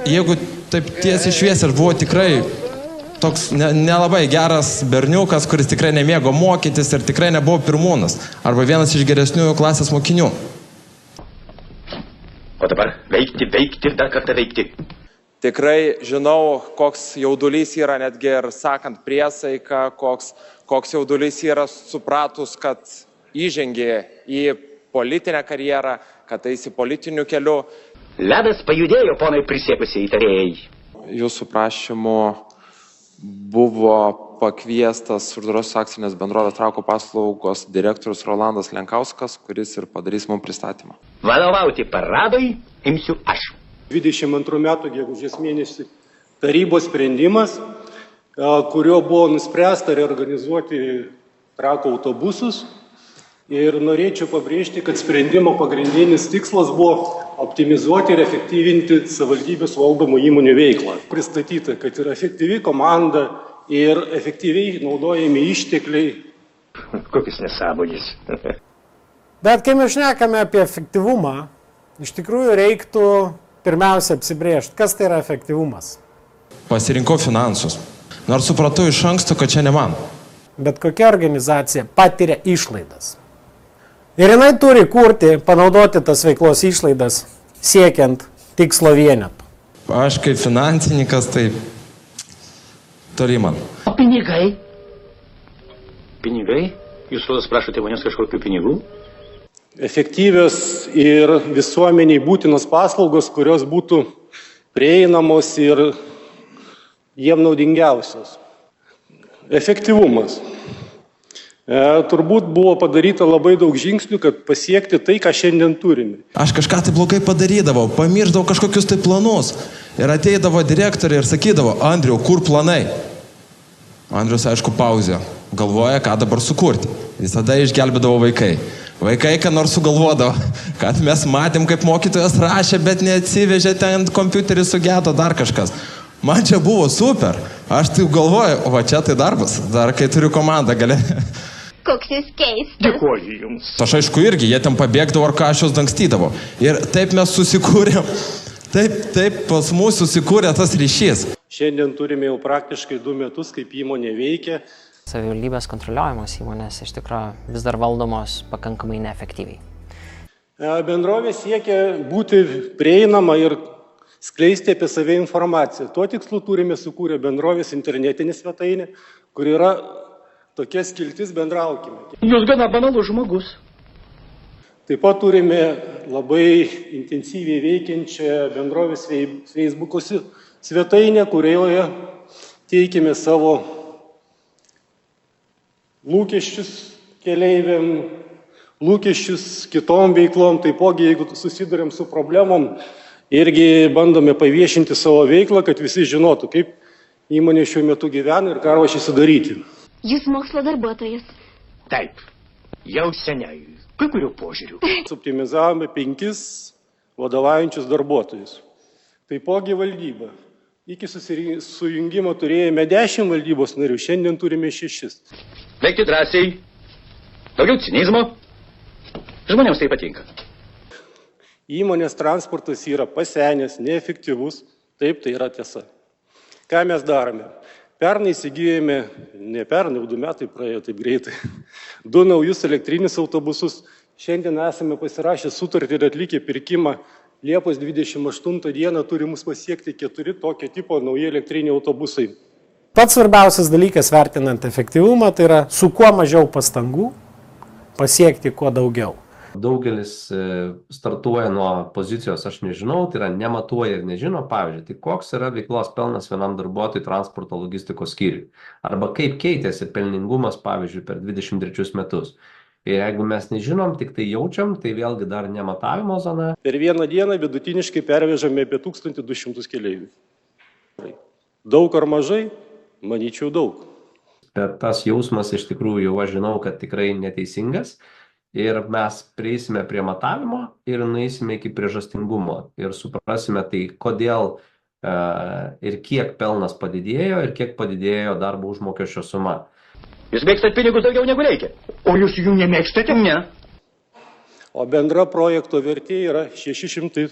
Jeigu taip tiesiai šviesiai, aš buvau tikrai toks nelabai geras berniukas, kuris tikrai nemėgo mokytis ir tikrai nebuvo pirmūnas. Arba vienas iš geresnių klasės mokinių. O dabar veikti ir dar kartą veikti. Tikrai žinau, koks jaudulys yra netgi ir sakant priesaiką, koks jaudulys yra supratus, kad įžengė į politinę karjerą, kad eisi politiniu keliu. Ledas pajudėjo, ponai prisiekusieji įtarėjai. Jūsų prašymu buvo pakviestas uždarosios akcinės bendrovės Trakų paslaugos direktorius Rolandas Lenkauskas, kuris ir padarys mums pristatymą. Vadovauti paradui imsiu aš. 22 metų gegužės mėnesį tarybos sprendimas, kurio buvo nuspręsta reorganizuoti Trakų autobusus. Ir norėčiau pabrėžti, kad sprendimo pagrindinis tikslas buvo optimizuoti ir efektyvinti savivaldybės valdomų įmonių veiklą. Pristatyta, kad yra efektyvi komanda ir efektyviai naudojami ištekliai. Kokius nesąmonės. Bet kai mes šnekame apie efektyvumą, iš tikrųjų reiktų pirmiausia apsibrėžti, kas tai yra efektyvumas. Pasirinkau finansus. Nors supratau iš anksto, kad čia ne man. Bet kokia organizacija patiria išlaidas. Ir jinai turi kurti, panaudoti tas veiklos išlaidas, siekiant tikslo vienetų. Aš kaip finansininkas, tai toli man. O pinigai? Pinigai? Jūs rodos prašote manęs kažkokių pinigų? Efektyvios ir visuomeniai būtinos paslaugos, kurios būtų prieinamos ir jiem naudingiausios. Efektyvumas. Turbūt buvo padaryta labai daug žingsnių, kad pasiekti tai, ką šiandien turime. Aš kažką tai blogai padarydavau, pamiršdavau kažkokius tai planus. Ir ateidavo direktorė ir sakydavo, Andriau, kur planai? Andrius, aišku, pauzė. Galvoja, ką dabar sukurti. Visada išgelbėdavo vaikai. Vaikai, ką nors sugalvodavo, kad mes matėm, kaip mokytojas rašė, bet neatsivežė ten kompiuterį sugedo dar kažkas. Man čia buvo super. Aš taip galvoju, o va čia tai darbas. Dar kai turiu komandą, gali... Koks jis keistas. Dėkuoju jums. Aš aišku irgi, jie ten pabėgdavo ar ką aš jos dangstydavo. Ir taip mes susikūrėm, taip pas mus susikūrė tas ryšys. Šiandien turime jau praktiškai 2 metus, kaip įmonė veikia. Savivaldybės kontroliuojamos įmonės iš tikrųjų vis dar valdomos pakankamai neefektyviai. Bendrovė siekia būti prieinama ir skleisti apie save informaciją. Tuo tikslu turime sukūrę bendrovės internetinį svetainę, kur yra tokia skiltis bendraukime. Jūs gana banalus žmogus. Taip pat turime labai intensyviai veikiančią bendrovės Facebook'o svetainę, kurioje teikime savo lūkesčius keleiviam, lūkesčius kitom veiklom. Taipogi, jeigu susidurėm su problemom, irgi bandome paviešinti savo veiklą, kad visi žinotų, kaip įmonė šiuo metu gyvena ir ką ruošiasi daryti. Jūs mokslo darbuotojas. Taip, jau seniai, kai kurių požiūrių. Optimizavome 5 vadovaujančius darbuotojus. Taipogi valdyba. Iki sujungimo turėjome 10 valdybos narių, šiandien turime 6. Veikti drąsiai, daugiau cinizmo, žmonėms tai patinka. Įmonės transportas yra pasenęs, neefektyvus, taip tai yra tiesa. Ką mes darome? Pernai įsigijome, ne pernai, 2 metai praėjo taip greitai, 2 naujus elektrinius autobusus. Šiandien esame pasirašę sutartį ir atlikę pirkimą. Liepos 28 dieną turi mus pasiekti 4 tokio tipo nauji elektriniai autobusai. Pats svarbiausias dalykas vertinant efektyvumą, tai yra su kuo mažiau pastangų pasiekti kuo daugiau. Daugelis startuoja nuo pozicijos aš nežinau, tai yra nematuoja ir nežino, pavyzdžiui, tai koks yra veiklos pelnas vienam darbuotojui transporto logistikos skyriui. Arba kaip keitėsi pelningumas, pavyzdžiui, per 23 metus. Ir jeigu mes nežinom, tik tai jaučiam, tai vėlgi dar nematavimo zona. Per vieną dieną vidutiniškai pervežame apie 1200 keleivių. Daug ar mažai? Manyčiau daug. Bet tas jausmas iš tikrųjų jau aš žinau, kad tikrai neteisingas. Ir mes prieisime prie matavimo ir nueisime iki priežastingumo. Ir suprasime tai, kodėl ir kiek pelnas padidėjo ir kiek padidėjo darbo užmokesčio suma. Jūs mėgstat pinigus daugiau negu reikia. O jūs jų nemėgstate? Ne. o bendra projekto vertė yra 600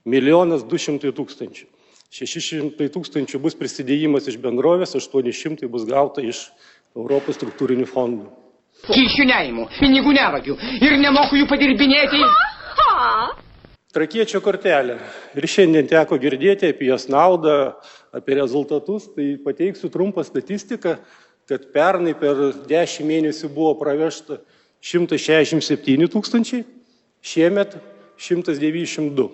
200 000. 600 000 bus prisidėjimas iš bendrovės, 800 bus gauta iš Europos struktūrinių fondų. Kyšių neimu, pinigų nevagiu ir nemoku jų padirbinėti. Trakiečio kortelė. Ir šiandien teko girdėti apie jos naudą, apie rezultatus. Tai pateiksiu trumpą statistiką, kad pernai per 10 mėnesių buvo pravežta 167 000, šiemet 192.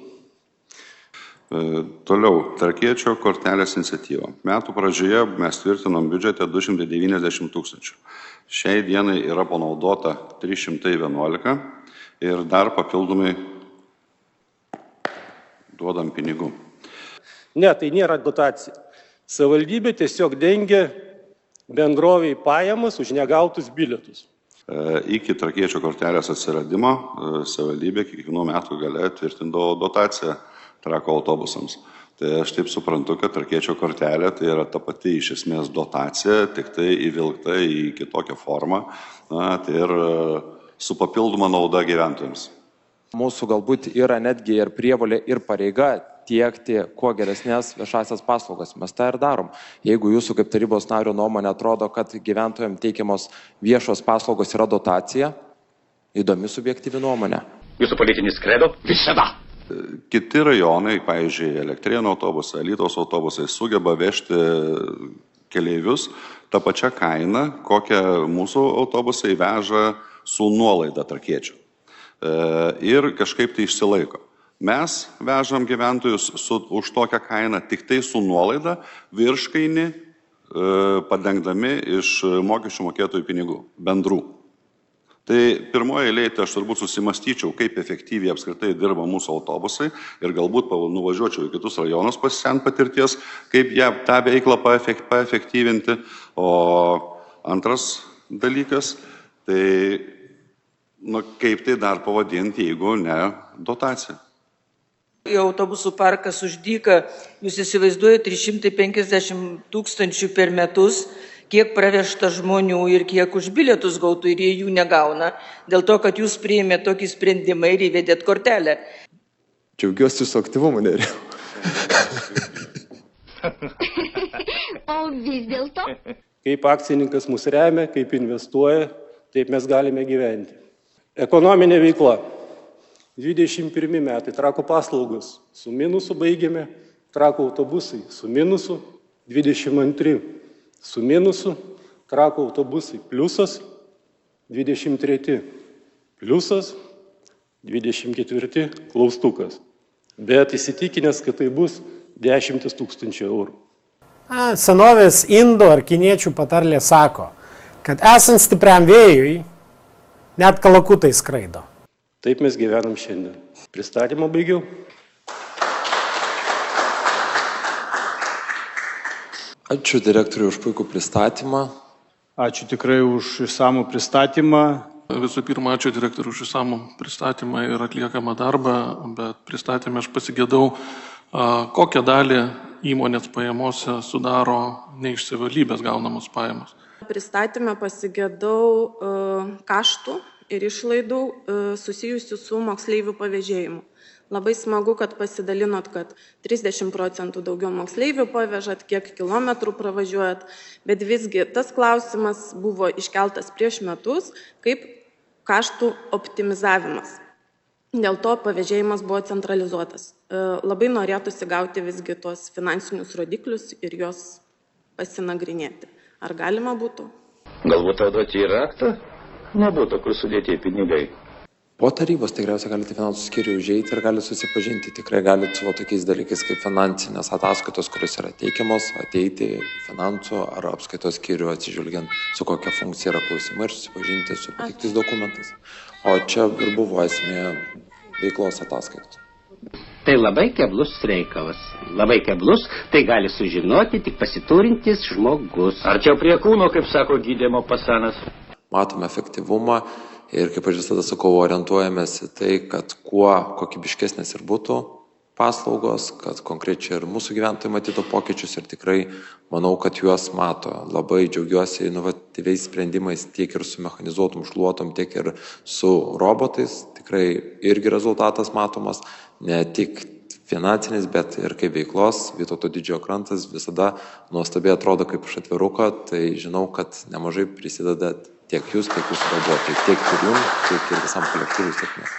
Toliau, Trakiečio kortelės iniciatyva. Metų pradžioje mes tvirtinom biudžete 290 000. Šiai dienai yra panaudota 311 ir dar papildomai duodam pinigų. Ne, tai nėra dotacija. Savivaldybė tiesiog dengia bendroviai pajamas už negautus bilietus. Iki Trakiečio kortelės atsiradimo savivaldybė kiekvienų metų gale tvirtindavo dotaciją trako autobusams. Tai aš taip suprantu, kad Trakiečio kortelė tai yra ta pati iš esmės dotacija, tik tai įvilkta į kitokią formą, tai ir su papildoma nauda gyventojams. Mūsų galbūt yra netgi ir prievolė, ir pareiga tiekti kuo geresnės viešasias paslaugas. Mes tą ir darom. Jeigu jūsų kaip tarybos nario nuomonė atrodo, kad gyventojams teikiamos viešos paslaugos yra dotacija, įdomi subjektyvi nuomonė. Jūsų politinis kredo visada. Kiti rajonai, pavyzdžiui, Elektrėnų autobusai, Alytaus autobusai sugeba vežti keleivius tą pačią kainą, kokią mūsų autobusai veža su nuolaida Trakiečio. Ir kažkaip tai išsilaiko. Mes vežam gyventojus už tokią kainą tik tai su nuolaida, virškainį padengdami iš mokesčių mokėtojų pinigų, bendrų. Tai pirmoje eilėje aš turbūt susimastyčiau, kaip efektyviai apskritai dirba mūsų autobusai ir galbūt nuvažiuočiau į kitus rajonus pasisemti patirties, kaip jie tą veiklą paefektyvinti. O antras dalykas, tai kaip tai dar pavadinti, jeigu ne dotacija. Į autobusų parką už dyką, jūs įsivaizduojate 350 000 per metus, kiek pravežta žmonių ir kiek už bilietus gautų ir jie jų negauna, dėl to, kad jūs priėmėte tokį sprendimą ir įvedėt kortelę. Džiaugiuosi jūsų aktyvumu, Nerijau. O vis dėlto? Kaip akcininkas mus remia, kaip investuoja, taip mes galime gyventi. Ekonominė veikla. 21 metai trako paslaugos su minusu baigėme, trako autobusai su minusu, 22 su minusu, trako autobusai pliusas, 23 pliusas, 24 klaustukas. Bet įsitikinęs, kad tai bus 10 000 eurų. Senovės indų ar kiniečių patarlė sako, kad esant stipriam vėjui, net kalakutai skraido. Taip mes gyvenam šiandien. Pristatymą baigiau. Ačiū direktoriui už puikų pristatymą. Ačiū tikrai už išsamų pristatymą. Visų pirma, ačiū direktoriui už išsamų pristatymą ir atliekamą darbą, bet pristatymę aš pasigėdau, kokią dalį įmonės pajamose sudaro ne iš savivaldybės gaunamos pajamos. Pristatymę pasigėdau kaštų ir išlaidų susijusių su moksleivių pavėžėjimu. Labai smagu, kad pasidalinot, kad 30% daugiau moksleivių pavežat, kiek kilometrų pravažiuojat, bet visgi tas klausimas buvo iškeltas prieš metus kaip kaštų optimizavimas. Dėl to pavėžėjimas buvo centralizuotas. Labai norėtųsi gauti visgi tos finansinius rodiklius ir juos pasinagrinėti. Ar galima būtų? Galbūt tau duoti į raktą? Nebūtų, kur sudėti pinigai. Po tarybos tikriausiai galite finansų skyrių užeiti ir galite susipažinti. Tikrai galite su tokiais dalykais kaip finansinės ataskaitos, kurios yra teikiamos, ateiti į finansų ar apskaitos skyrių atsižvelgiant su kokia funkcija yra klausimai ir susipažinti su pateiktais dokumentais. O čia ir buvo esmė veiklos ataskaitos. Tai labai keblus reikalas. Labai keblus, tai gali sužinoti tik pasiturintis žmogus. Arčiau prie kūno, kaip sako gydymo pasanas. Matome efektyvumą. Ir kaip aš visada sakau, orientuojamės į tai, kad kuo kokybiškesnės ir būtų paslaugos, kad konkrečiai ir mūsų gyventojai matytų pokyčius ir tikrai manau, kad juos mato. Labai džiaugiuosi inovatyviais sprendimais tiek ir su mechanizuotom šluotom, tiek ir su robotais. tikrai irgi rezultatas matomas, ne tik finansinis, bet ir kaip veiklos. Vytauto Didžiojo krantas visada nuostabiai atrodo kaip iš atviruko, tai žinau, kad nemažai prisideda tiek jūs, tiek jūsų darbuotojai, tiek ir jums, tiek ir visam kolektyvui sėkmės.